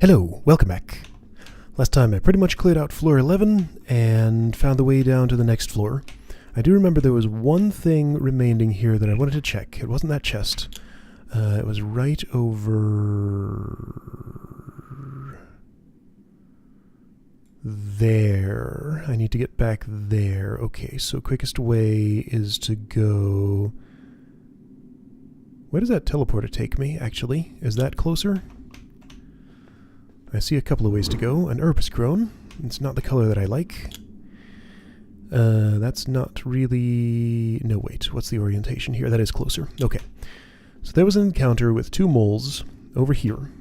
Hello, welcome back. Last time I pretty much cleared out floor 11 and found the way down to the next floor. I do remember there was one thing remaining here that I wanted to check. It wasn't that chest. It was right over there. I need to get back there. Okay, so quickest way is to go... Where does that teleporter take me, actually? Is that closer? I see a couple of ways to go. An Urbis Crone. It's not the color that I like. That's not really... No, wait. What's the orientation here? That is closer. Okay. So there was an encounter with two moles over here,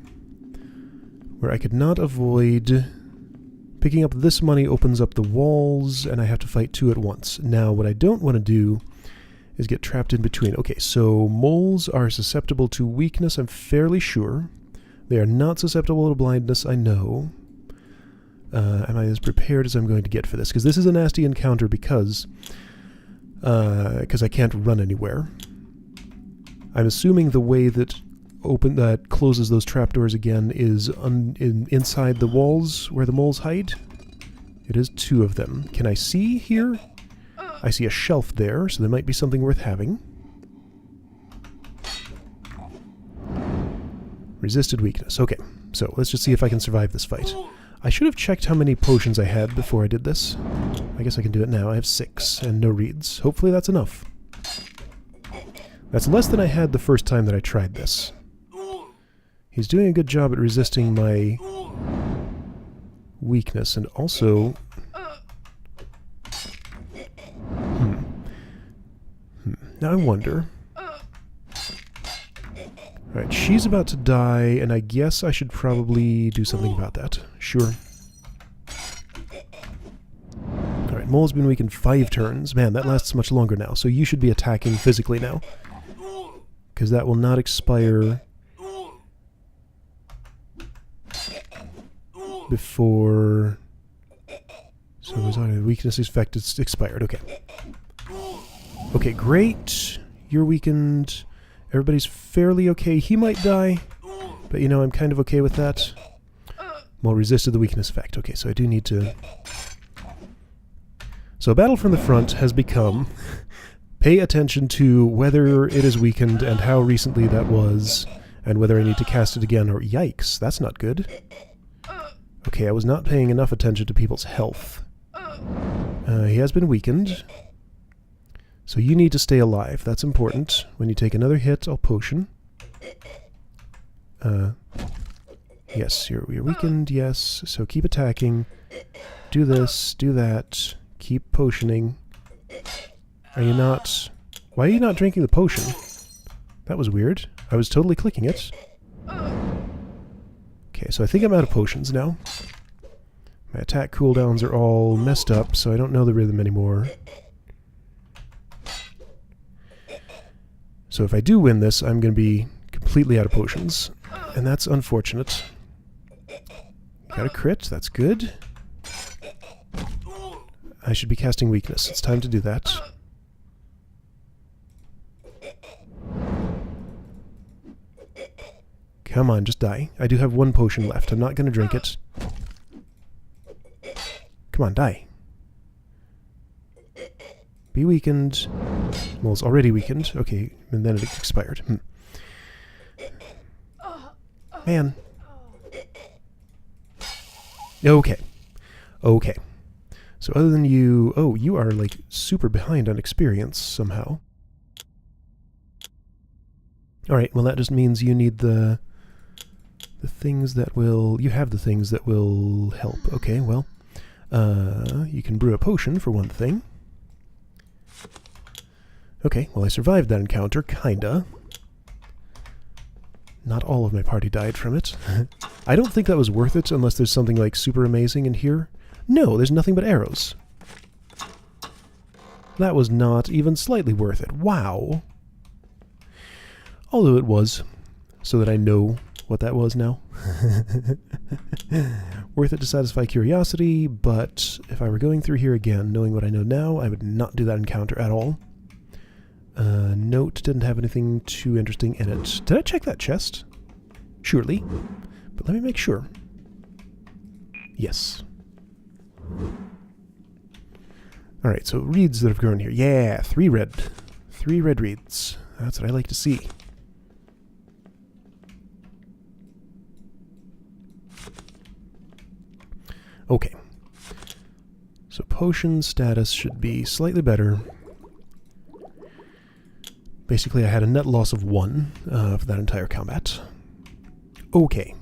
where I could not avoid... Picking up this money opens up the walls, and I have to fight two at once. Now, what I don't want to do is get trapped in between. Okay, so moles are susceptible to weakness, I'm fairly sure. They are not susceptible to blindness, I know. Am I as prepared as I'm going to get for this? Because this is a nasty encounter because I can't run anywhere. I'm assuming the way that closes those trapdoors again is inside the walls where the moles hide. It is two of them. Can I see here? I see a shelf there, so there might be something worth having. Resisted weakness. Okay, so let's just see if I can survive this fight. I should have checked how many potions I had before I did this. I guess I can do it now. I have 6 and no reeds. Hopefully that's enough. That's less than I had the first time that I tried this. He's doing a good job at resisting my weakness, and also... Now I wonder... Alright, she's about to die, and I guess I should probably do something about that. Sure. Alright, Mole's been weakened 5 turns. Man, that lasts much longer now, so you should be attacking physically now. Because that will not expire before... So it was already the weakness effect, it's expired, okay. Okay, great. You're weakened. Everybody's fairly okay. He might die, but you know, I'm kind of okay with that. Well, resisted the weakness effect. Okay, so I do need to... So battle from the front has become... Pay attention to whether it is weakened and how recently that was, and whether I need to cast it again, or... Yikes, that's not good. Okay, I was not paying enough attention to people's health. He has been weakened. So you need to stay alive. That's important. When you take another hit, I'll potion. Yes, you're weakened, yes. So keep attacking. Do this, do that. Keep potioning. Are you not... Why are you not drinking the potion? That was weird. I was totally clicking it. Okay, so I think I'm out of potions now. My attack cooldowns are all messed up, so I don't know the rhythm anymore. So if I do win this, I'm going to be completely out of potions. And that's unfortunate. Got a crit, that's good. I should be casting weakness. It's time to do that. Come on, just die. I do have 1 potion left. I'm not going to drink it. Come on, die. Be weakened. Well, it's already weakened. Okay, and then it expired. Man. Okay. Okay. So other than you... Oh, you are, like, super behind on experience somehow. Alright, well that just means you need the things that will... You have the things that will help. Okay, well... you can brew a potion, for one thing. Okay, well I survived that encounter, kinda. Not all of my party died from it. I don't think that was worth it unless there's something like super amazing in here. No, there's nothing but arrows. That was not even slightly worth it. Wow. Although it was, so that I know what that was now. Worth it to satisfy curiosity, but if I were going through here again, knowing what I know now, I would not do that encounter at all. Note didn't have anything too interesting in it. Did I check that chest? Surely. But let me make sure. Yes. Alright, so reeds that have grown here. Yeah, 3 red. 3 red reeds. That's what I like to see. Okay. So potion status should be slightly better. Basically, I had a net loss of 1 for that entire combat. Okay.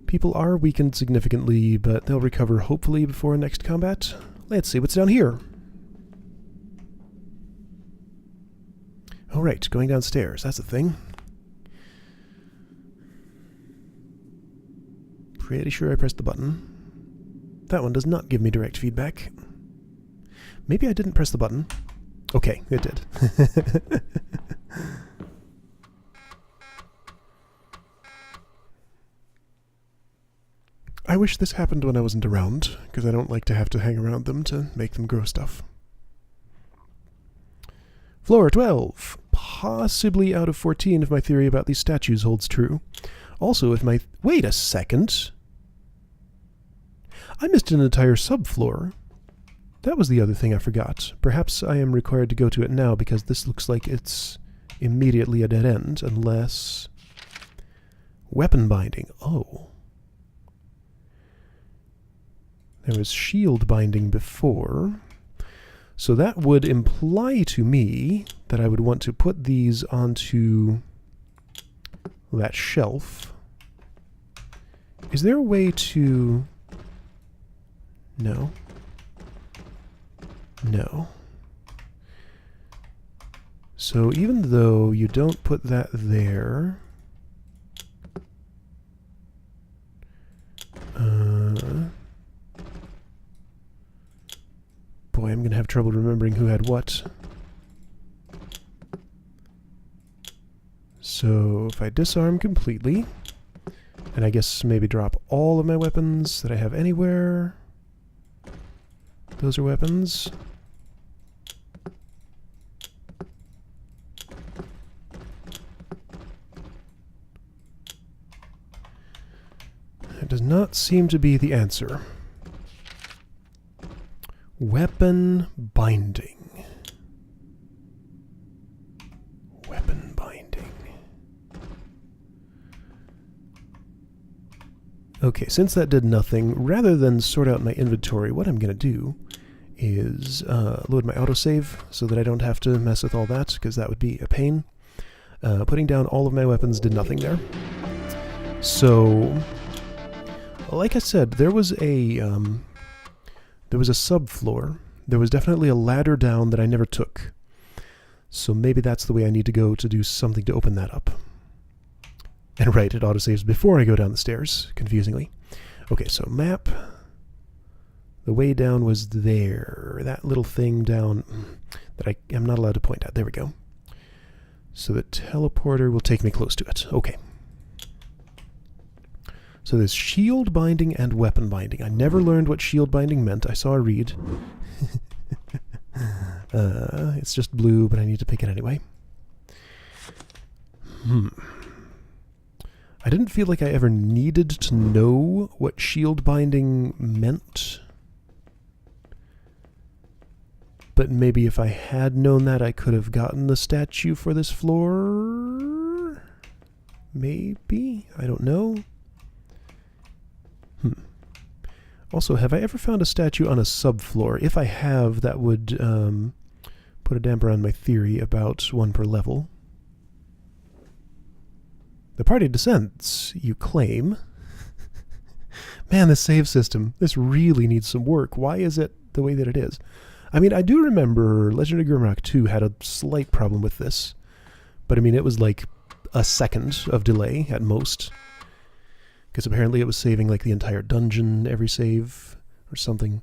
People are weakened significantly, but they'll recover hopefully before next combat. Let's see what's down here. Oh right, going downstairs, that's a thing. Pretty sure I pressed the button. That one does not give me direct feedback. Maybe I didn't press the button. Okay, it did. I wish this happened when I wasn't around, because I don't like to have to hang around them to make them grow stuff. Floor 12. Possibly out of 14 if my theory about these statues holds true. Also, if my... Wait a second! I missed an entire subfloor. That was the other thing I forgot. Perhaps I am required to go to it now because this looks like it's immediately a dead end, unless... Weapon binding. Oh. There was shield binding before. So that would imply to me that I would want to put these onto that shelf. Is there a way to... No. No. So even though you don't put that there... Boy, I'm going to have trouble remembering who had what. So if I disarm completely, and I guess maybe drop all of my weapons that I have anywhere. Those are weapons. That does not seem to be the answer. Weapon binding. Weapon binding. Okay, since that did nothing, rather than sort out my inventory, what I'm going to do is load my autosave so that I don't have to mess with all that, because that would be a pain. Putting down all of my weapons did nothing there. So, like I said, there was a subfloor. There was definitely a ladder down that I never took. So maybe that's the way I need to go to do something to open that up. And right, it autosaves before I go down the stairs, confusingly. Okay, so map. The way down was there. That little thing down that I am not allowed to point at. There we go. So the teleporter will take me close to it. Okay. So there's shield binding and weapon binding. I never learned what shield binding meant. I saw a read. It's just blue, but I need to pick it anyway. I didn't feel like I ever needed to know what shield binding meant. But maybe if I had known that, I could have gotten the statue for this floor? Maybe? I don't know. Also, have I ever found a statue on a subfloor? If I have, that would put a damper on my theory about 1 per level. The party descends, you claim. Man, this save system, this really needs some work. Why is it the way that it is? I mean, I do remember Legend of Grimrock 2 had a slight problem with this. But I mean, it was like a second of delay at most. Because apparently it was saving like the entire dungeon every save or something.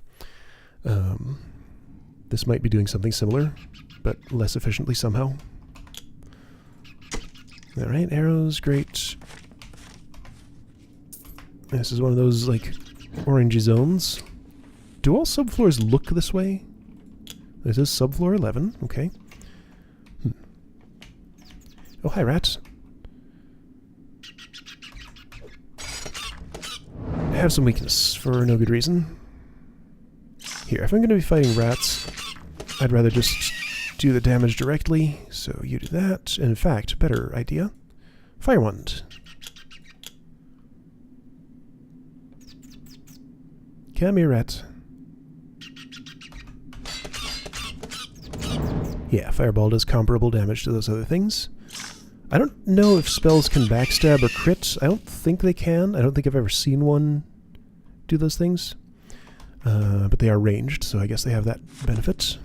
This might be doing something similar, but less efficiently somehow. Alright, arrows, great. This is one of those like orangey zones. Do all subfloors look this way? This is subfloor 11, okay. Oh, hi, rats. have some weakness for no good reason. Here, if I'm going to be fighting rats, I'd rather just do the damage directly, so you do that. And in fact, better idea. Fire Wand. Come here, rat. Yeah, Fireball does comparable damage to those other things. I don't know if spells can backstab or crit. I don't think they can. I don't think I've ever seen one do those things. But they are ranged, so I guess they have that benefit.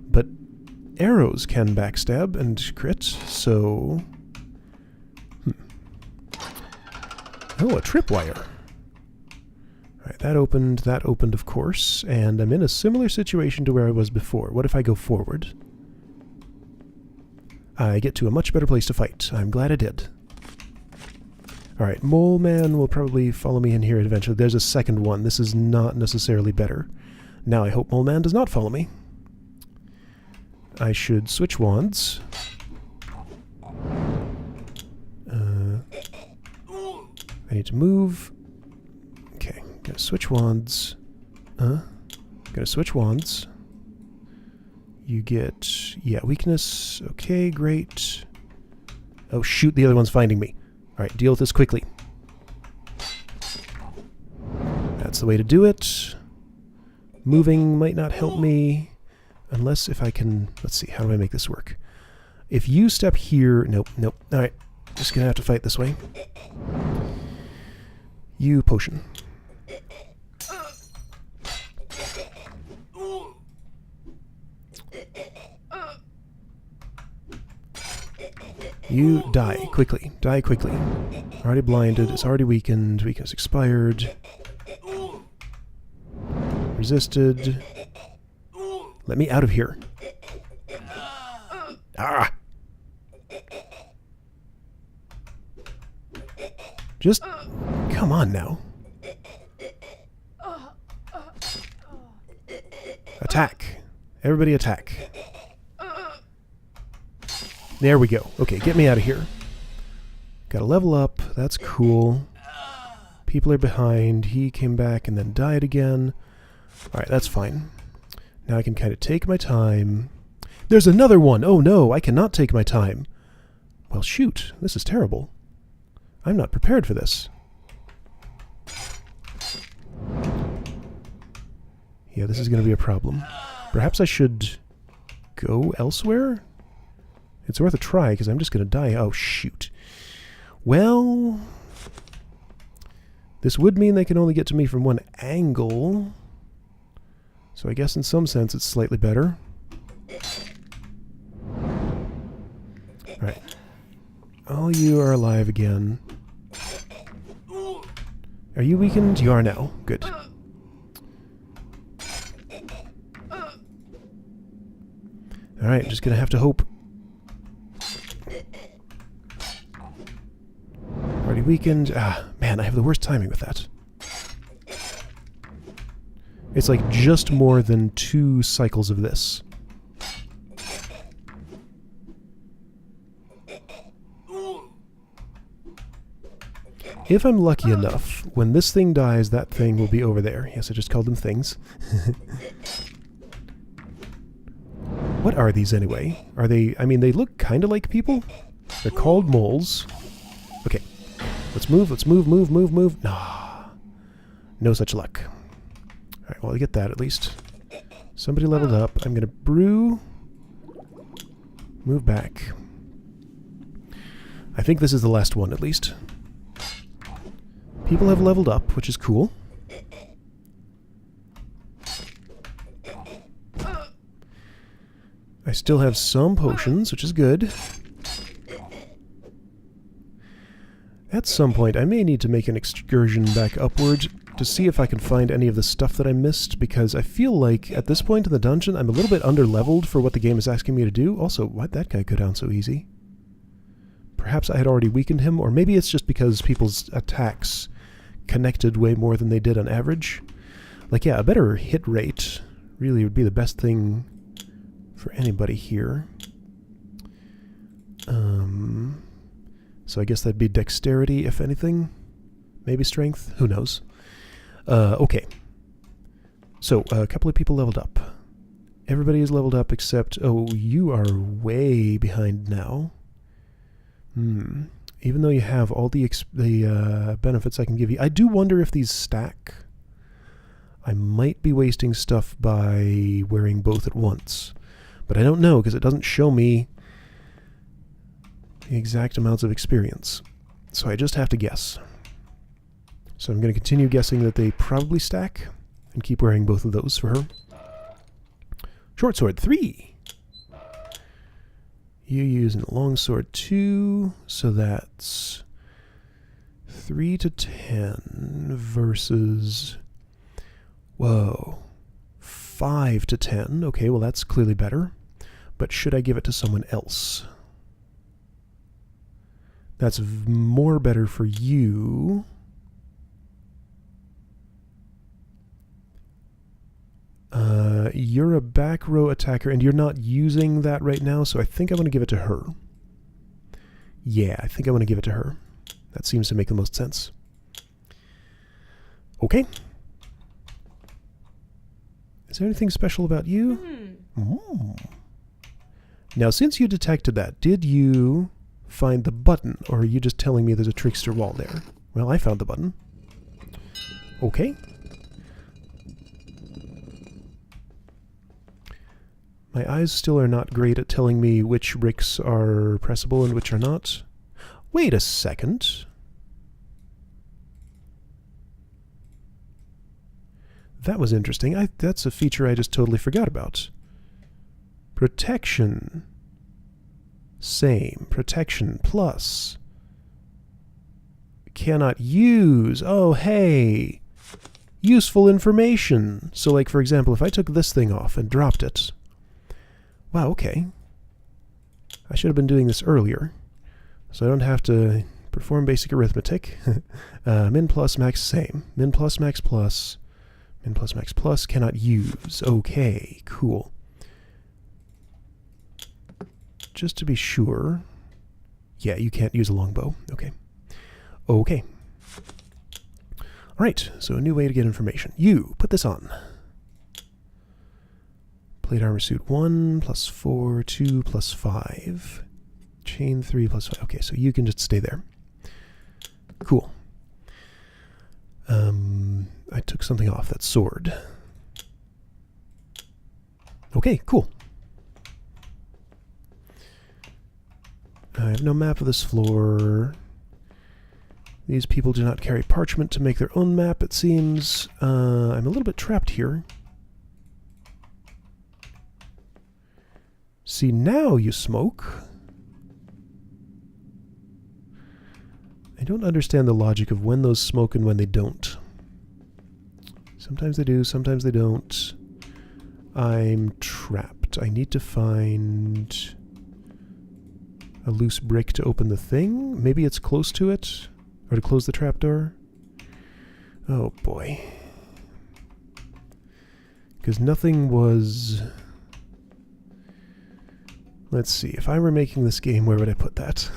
But arrows can backstab and crit, so... Oh, a tripwire. Alright, that opened, of course, and I'm in a similar situation to where I was before. What if I go forward? I get to a much better place to fight. I'm glad I did. Alright, Mole Man will probably follow me in here eventually. There's a second one. This is not necessarily better. Now I hope Mole Man does not follow me. I should switch wands. I need to move. Okay, gotta switch wands. Gotta switch wands. You get, yeah, weakness. Okay, great. Oh shoot, the other one's finding me. Alright, deal with this quickly. That's the way to do it. Moving might not help me. Unless if I can... Let's see, how do I make this work? If you step here... Nope, nope. Alright, just gonna have to fight this way. You potion. You die quickly. Die quickly. Already blinded. It's already weakened. Weakness expired. Resisted. Let me out of here. Ah! Just... Come on now. Attack. Everybody attack. There we go. Okay, get me out of here. Gotta level up. That's cool. People are behind. He came back and then died again. Alright, that's fine. Now I can kind of take my time. There's another one! Oh no, I cannot take my time. Well, shoot. This is terrible. I'm not prepared for this. Yeah, this is going to be a problem. Perhaps I should go elsewhere? It's worth a try, because I'm just going to die. Oh, shoot. Well... This would mean they can only get to me from one angle. So I guess in some sense it's slightly better. Alright. All you are alive again. Are you weakened? You are now. Good. Alright, just gonna have to hope. Already weakened. Ah, man, I have the worst timing with that. It's like just more than 2 cycles of this. If I'm lucky enough, when this thing dies, that thing will be over there. Yes, I just called them things. What are these anyway? Are they... I mean, they look kind of like people. They're called moles. Okay. Let's move, move. Nah. No such luck. Alright, well, I get that at least. Somebody leveled up. I'm gonna brew. Move back. I think this is the last one, at least. People have leveled up, which is cool. I still have some potions, which is good. At some point, I may need to make an excursion back upward to see if I can find any of the stuff that I missed, because I feel like, at this point in the dungeon, I'm a little bit under-leveled for what the game is asking me to do. Also, why'd that guy go down so easy? Perhaps I had already weakened him, or maybe it's just because people's attacks connected way more than they did on average. Like, yeah, a better hit rate really would be the best thing for anybody here. So I guess that'd be dexterity, if anything. Maybe strength? Who knows? Okay. So, a couple of people leveled up. Everybody is leveled up except... Oh, you are way behind now. Even though you have all the benefits I can give you. I do wonder if these stack. I might be wasting stuff by wearing both at once. But I don't know, because it doesn't show me the exact amounts of experience. So I just have to guess. So I'm going to continue guessing that they probably stack, and keep wearing both of those for her. Short sword 3. You use a long sword 2, so that's 3 to 10 versus, whoa, 5 to 10. Okay, well that's clearly better. But should I give it to someone else? That's more better for you. You're a back row attacker, and you're not using that right now, so I think I want to give it to her. Yeah, I think I want to give it to her. That seems to make the most sense. Okay. Is there anything special about you? Now, since you detected that, did you find the button, or are you just telling me there's a trickster wall there? Well, I found the button. Okay. My eyes still are not great at telling me which bricks are pressable and which are not. Wait a second. That was interesting. That's a feature I just totally forgot about. Protection. Same. Protection plus. Cannot use. Oh, hey. Useful information. So, like, for example, if I took this thing off and dropped it. Wow, okay. I should have been doing this earlier, so I don't have to perform basic arithmetic. Min plus max same. Min plus max plus. Min plus max plus cannot use. Okay, cool. Just to be sure. Yeah, you can't use a longbow. Okay. Okay. Alright, so a new way to get information. You, put this on. Plate armor suit 1 plus 4, 2 plus 5. Chain 3 plus 5. Okay, so you can just stay there. Cool. I took something off. That sword. Okay, cool. I have no map of this floor. These people do not carry parchment to make their own map, it seems. I'm a little bit trapped here. See, now you smoke. I don't understand the logic of when those smoke and when they don't. Sometimes they do, sometimes they don't. I'm trapped. I need to find a loose brick to open the thing. Maybe it's close to it, or to close the trapdoor. Oh boy. Because nothing was... Let's see, if I were making this game, where would I put that?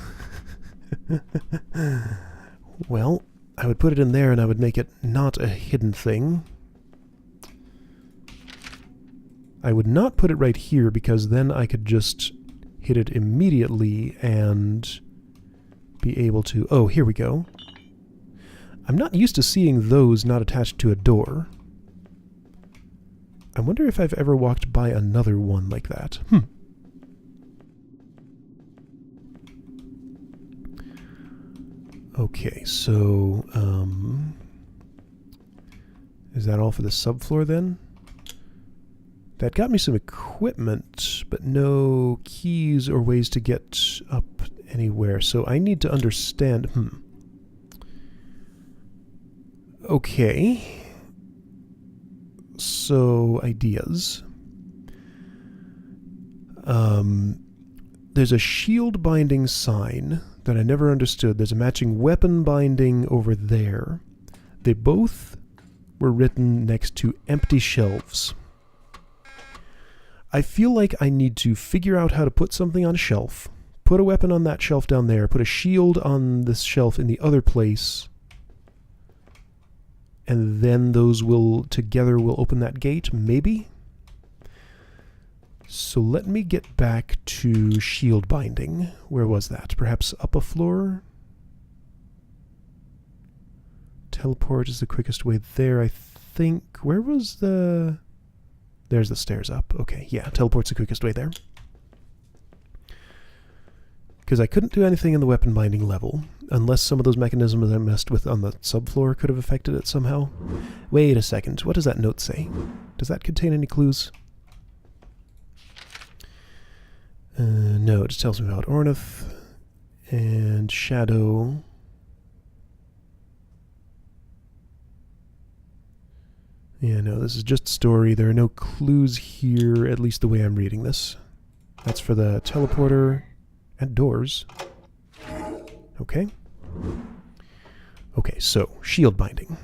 Well, I would put it in there and I would make it not a hidden thing. I would not put it right here because then I could just hit it immediately and be able to... Oh, here we go. I'm not used to seeing those not attached to a door. I wonder if I've ever walked by another one like that. Okay, so, is that all for the subfloor then? That got me some equipment, but no keys or ways to get up anywhere, so I need to understand, Okay. So, ideas. There's a shield binding sign that I never understood. There's a matching weapon binding over there. They both were written next to empty shelves. I feel like I need to figure out how to put something on a shelf, put a weapon on that shelf down there, put a shield on this shelf in the other place, and then those will together will open that gate, maybe? So let me get back to shield binding. Where was that? Perhaps up a floor? Teleport is the quickest way there, I think. Where was the... There's the stairs up. Okay, yeah, teleport's the quickest way there. Because I couldn't do anything in the weapon binding level, unless some of those mechanisms I messed with on the subfloor could have affected it somehow. Wait a second, what does that note say? Does that contain any clues? No, it just tells me about Ornith and Shadow. Yeah, no, this is just story. There are no clues here, at least the way I'm reading this. That's for the teleporter and doors. Okay. Okay, so, shield binding.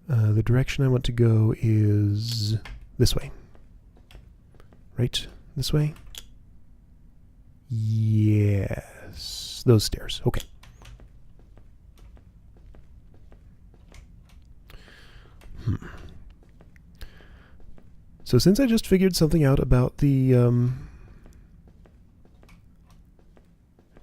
The direction I want to go is this way. Right? This way? Yes. Those stairs. Okay. So since I just figured something out about the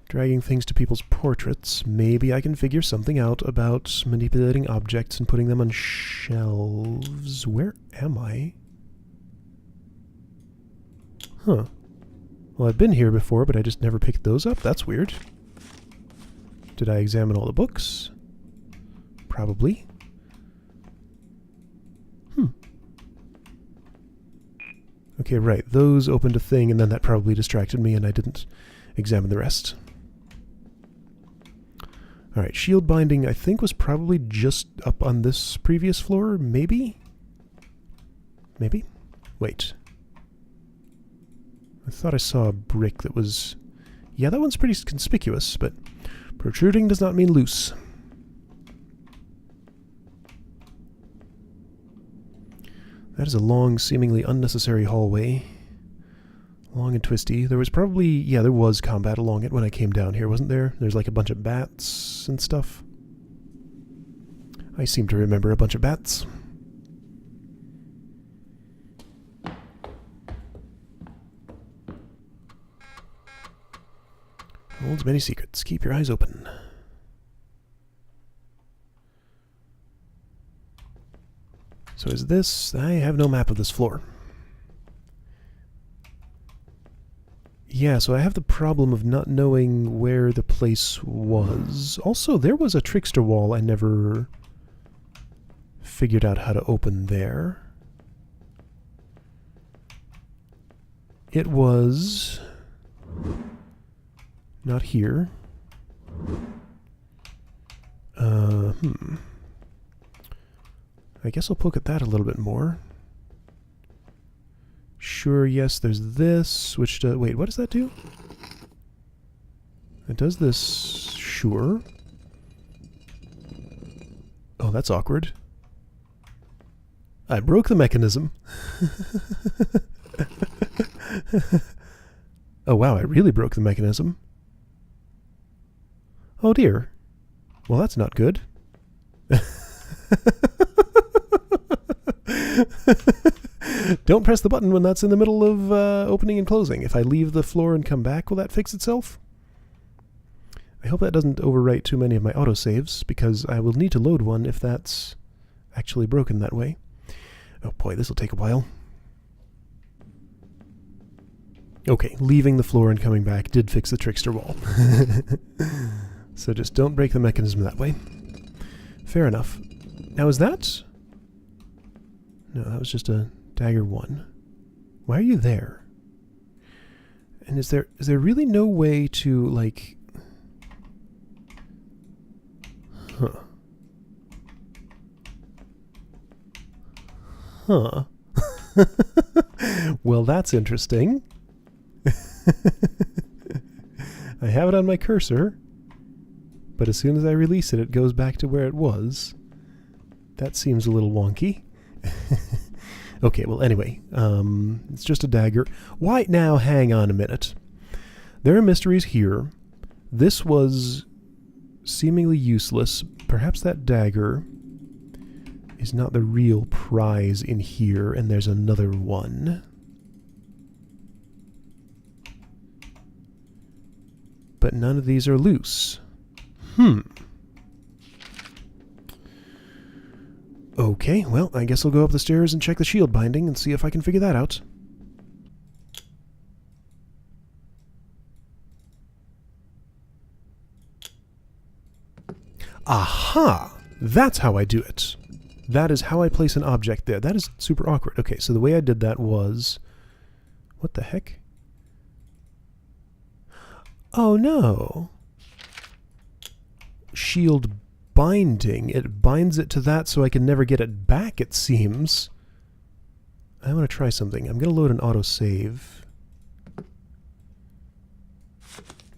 dragging things to people's portraits, maybe I can figure something out about manipulating objects and putting them on shelves. Where am I? Huh. Well, I've been here before, but I just never picked those up. That's weird. Did I examine all the books? Probably. Okay, right. Those opened a thing, and then that probably distracted me, and I didn't examine the rest. Alright, shield binding, I think, was probably just up on this previous floor, maybe? Maybe? Wait. I thought I saw a brick that was... Yeah, that one's pretty conspicuous, but protruding does not mean loose. That is a long, seemingly unnecessary hallway. Long and twisty. There was probably... Yeah, there was combat along it when I came down here, wasn't there? There's like a bunch of bats and stuff. I seem to remember a bunch of bats. Holds many secrets. Keep your eyes open. So is this... I have no map of this floor. Yeah, so I have the problem of not knowing where the place was. Also, there was a trickster wall I never figured out how to open there. It was... not here. I guess I'll poke at that a little bit more. Sure, yes, there's this, which does... Wait, what does that do? It does this... Sure. Oh, that's awkward. I broke the mechanism. Oh, wow, I really broke the mechanism. Oh, dear. Well, that's not good. Don't press the button when that's in the middle of opening and closing. If I leave the floor and come back, will that fix itself? I hope that doesn't overwrite too many of my autosaves, because I will need to load one if that's actually broken that way. Oh boy, this will take a while. Okay, leaving the floor and coming back did fix the trickster wall. So just don't break the mechanism that way. Fair enough. Now is that... No, that was just a dagger 1. Why are you there? And is there really no way to, like... Huh. Huh. Well, that's interesting. I have it on my cursor, but as soon as I release it, it goes back to where it was. That seems a little wonky. Okay, well, anyway, it's just a dagger. Why? Now, hang on a minute. There are mysteries here. This was seemingly useless. Perhaps that dagger is not the real prize in here, and there's another one. But none of these are loose. Okay, well, I guess I'll go up the stairs and check the shield binding and see if I can figure that out. Aha! That's how I do it. That is how I place an object there. That is super awkward. Okay, so the way I did that was... What the heck? Oh no! Shield binding. It binds it to that so I can never get it back, it seems. I want to try something. I'm going to load an autosave.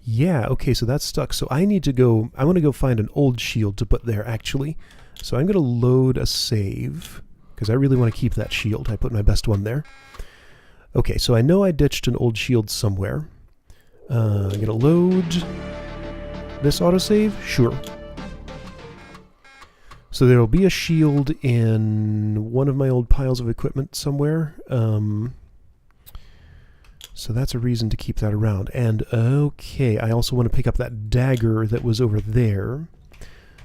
Yeah, okay, so that's stuck. So I need to go... I want to go find an old shield to put there, actually. So I'm going to load a save, because I really want to keep that shield. I put my best one there. Okay, so I know I ditched an old shield somewhere. I'm going to load this autosave. Sure. So there will be a shield in one of my old piles of equipment somewhere. So that's a reason to keep that around. And, okay, I also want to pick up that dagger that was over there,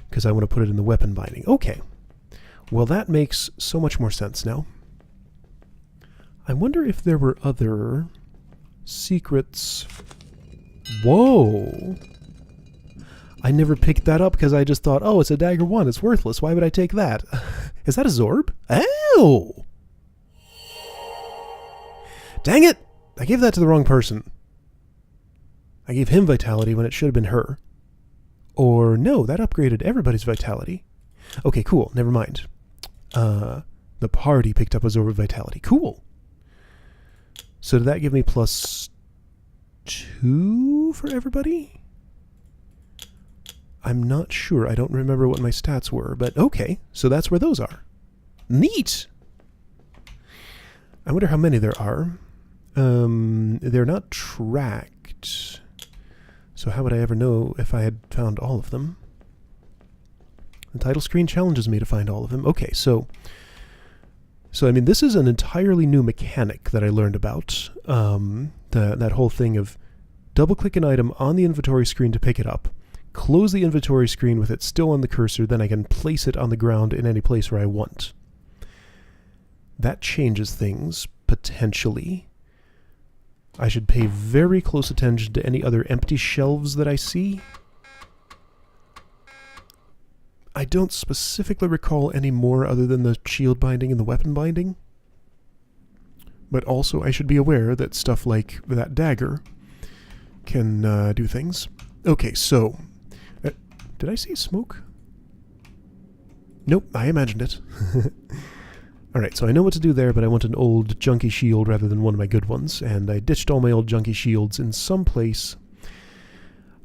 because I want to put it in the weapon binding. Okay. Well, that makes so much more sense now. I wonder if there were other secrets. Whoa! I never picked that up because I just thought, oh, it's a dagger 1, it's worthless, why would I take that? Is that a Zorb? Oh! Dang it! I gave that to the wrong person. I gave him vitality when it should have been her. Or no, that upgraded everybody's vitality. Okay, cool, never mind. The party picked up a Zorb vitality. Cool! So did that give me +2 for everybody? I'm not sure. I don't remember what my stats were, but okay. So that's where those are. Neat! I wonder how many there are. They're not tracked. So how would I ever know if I had found all of them? The title screen challenges me to find all of them. Okay, so I mean, this is an entirely new mechanic that I learned about. That whole thing of double-click an item on the inventory screen to pick it up, close the inventory screen with it still on the cursor, then I can place it on the ground in any place where I want. That changes things, potentially. I should pay very close attention to any other empty shelves that I see. I don't specifically recall any more other than the shield binding and the weapon binding. But also I should be aware that stuff like that dagger can do things. Okay, so... did I see smoke? Nope, I imagined it. Alright, so I know what to do there, but I want an old junky shield rather than one of my good ones, and I ditched all my old junky shields in some place.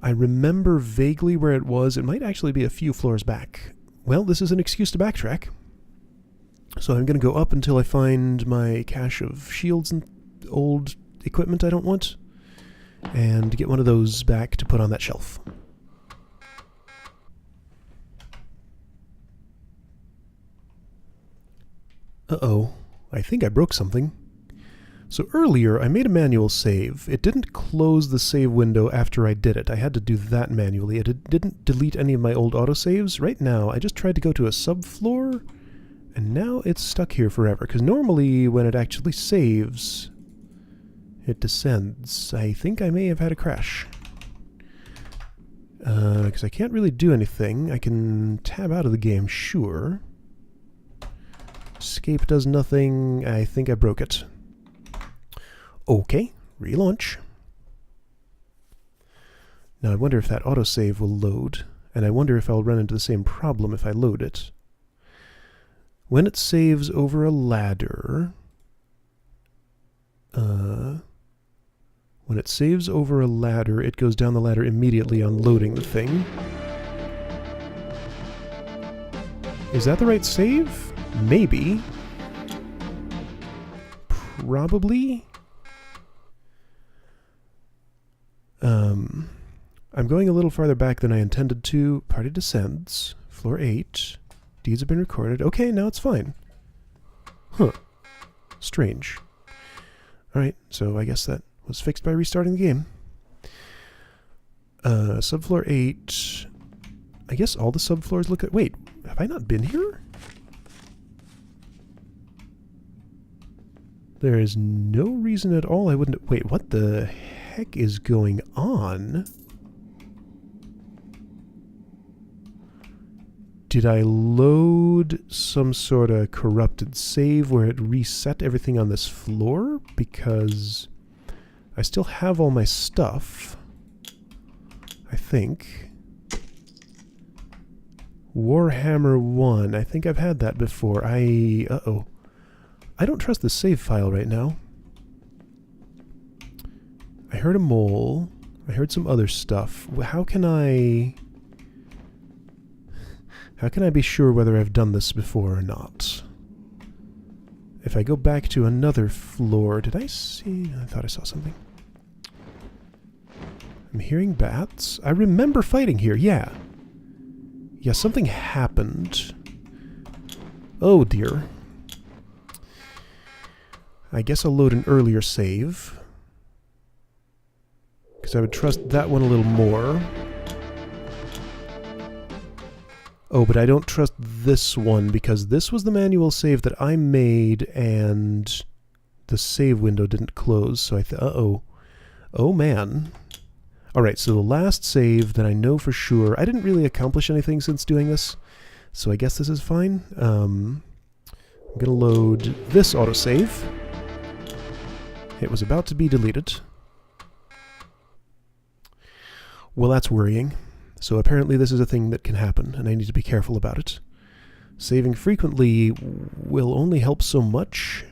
I remember vaguely where it was. It might actually be a few floors back. Well, this is an excuse to backtrack. So I'm going to go up until I find my cache of shields and old equipment I don't want, and get one of those back to put on that shelf. Uh-oh, I think I broke something. So earlier, I made a manual save. It didn't close the save window after I did it. I had to do that manually. It didn't delete any of my old autosaves. Right now, I just tried to go to a subfloor, and now it's stuck here forever. Because normally, when it actually saves, it descends. I think I may have had a crash. Because I can't really do anything. I can tab out of the game, sure. Escape does nothing. I think I broke it. Okay, relaunch. Now I wonder if that autosave will load, and I wonder if I'll run into the same problem if I load it. When it saves over a ladder... when it saves over a ladder, it goes down the ladder immediately on loading the thing. Is that the right save? Maybe. Probably. I'm going a little farther back than I intended to. Party descends. Floor 8. Deeds have been recorded. Okay, now it's fine. Huh. Strange. Alright, so I guess that was fixed by restarting the game. Subfloor 8. I guess all the subfloors look at... Wait, have I not been here? There is no reason at all I wouldn't... Wait, what the heck is going on? Did I load some sort of corrupted save where it reset everything on this floor? Because I still have all my stuff, I think. Warhammer 1. I think I've had that before. Uh-oh. I don't trust the save file right now. I heard a mole. I heard some other stuff. How can I be sure whether I've done this before or not? If I go back to another floor... Did I see... I thought I saw something. I'm hearing bats. I remember fighting here, yeah. Yeah, something happened. Oh dear. I guess I'll load an earlier save. Because I would trust that one a little more. Oh, but I don't trust this one because this was the manual save that I made and the save window didn't close, so uh-oh. Oh man. Alright, so the last save that I know for sure... I didn't really accomplish anything since doing this, so I guess this is fine. I'm gonna load this autosave. It was about to be deleted. Well, that's worrying. So apparently this is a thing that can happen, and I need to be careful about it. Saving frequently will only help so much.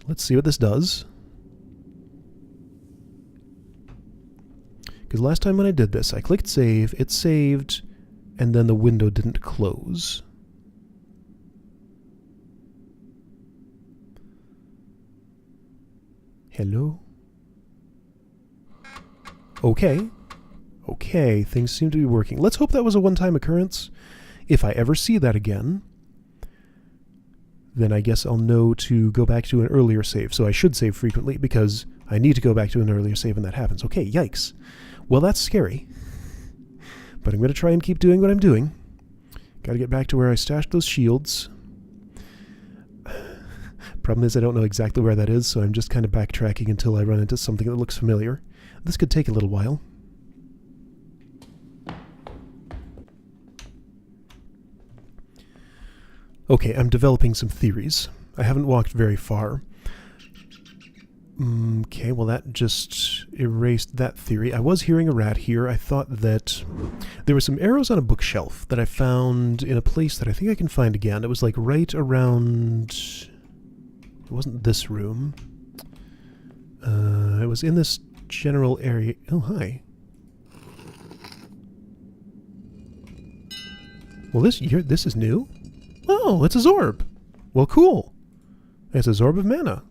Let's see what this does. Because last time when I did this, I clicked save, it saved, and then the window didn't close. Hello? Okay. Okay, things seem to be working. Let's hope that was a one-time occurrence. If I ever see that again, then I guess I'll know to go back to an earlier save. So I should save frequently because I need to go back to an earlier save when that happens. Okay, yikes. Well, that's scary. But I'm going to try and keep doing what I'm doing. Got to get back to where I stashed those shields. Problem is I don't know exactly where that is, so I'm just kind of backtracking until I run into something that looks familiar. This could take a little while. Okay, I'm developing some theories. I haven't walked very far. Okay, well that just erased that theory. I was hearing a rat here. I thought that there were some arrows on a bookshelf that I found in a place that I think I can find again. It was like right around... It wasn't this room. It was in this general area. Oh, hi. Well, this is new. Oh, it's a Zorb. Well, cool. It's a Zorb of mana.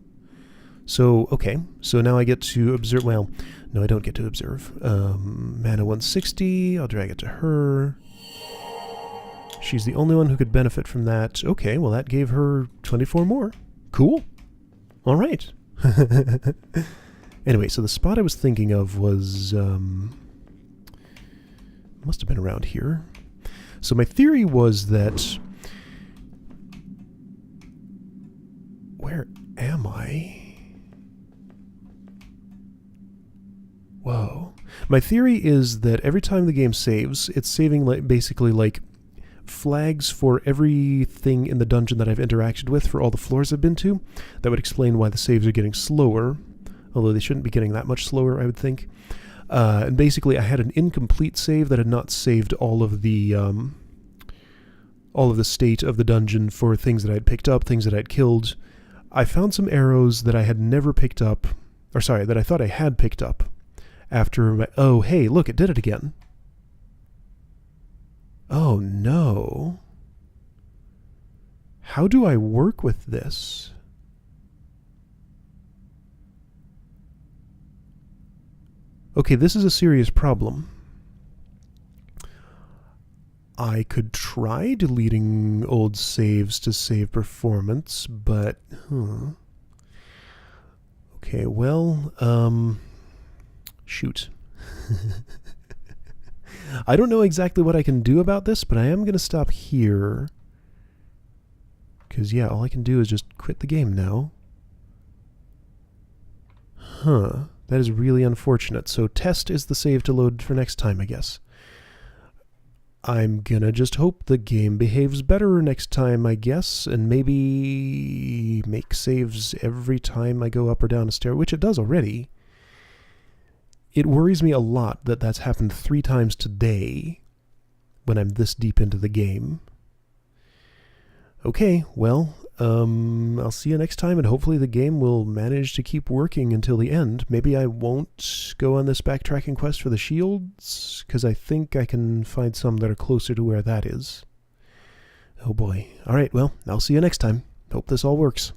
So, okay. So now I get to observe... Well, no, I don't get to observe. Mana 160. I'll drag it to her. She's the only one who could benefit from that. Okay, well, that gave her 24 more. Cool. All right. Anyway, so the spot I was thinking of was... must have been around here. So my theory was that... Where am I? Whoa. My theory is that every time the game saves, it's saving basically like flags for everything in the dungeon that I've interacted with for all the floors I've been to. That would explain why the saves are getting slower, although they shouldn't be getting that much slower, I would think. And basically I had an incomplete save that had not saved all of the state of the dungeon for things that I'd picked up, things that I'd killed. I found some arrows that I had never picked up, or sorry, that I thought I had picked up after my... Oh, hey, look, it did it again. Oh, no. How do I work with this? Okay, this is a serious problem. I could try deleting old saves to save performance, but... Okay, well, shoot. I don't know exactly what I can do about this, but I am going to stop here. Because, yeah, all I can do is just quit the game now. That is really unfortunate. So test is the save to load for next time, I guess. I'm gonna just hope the game behaves better next time, I guess, and maybe make saves every time I go up or down a stair, which it does already. It worries me a lot that that's happened 3 times today when I'm this deep into the game. Okay, well, I'll see you next time, and hopefully the game will manage to keep working until the end. Maybe I won't go on this backtracking quest for the shields, because I think I can find some that are closer to where that is. Oh boy. Alright, well, I'll see you next time. Hope this all works.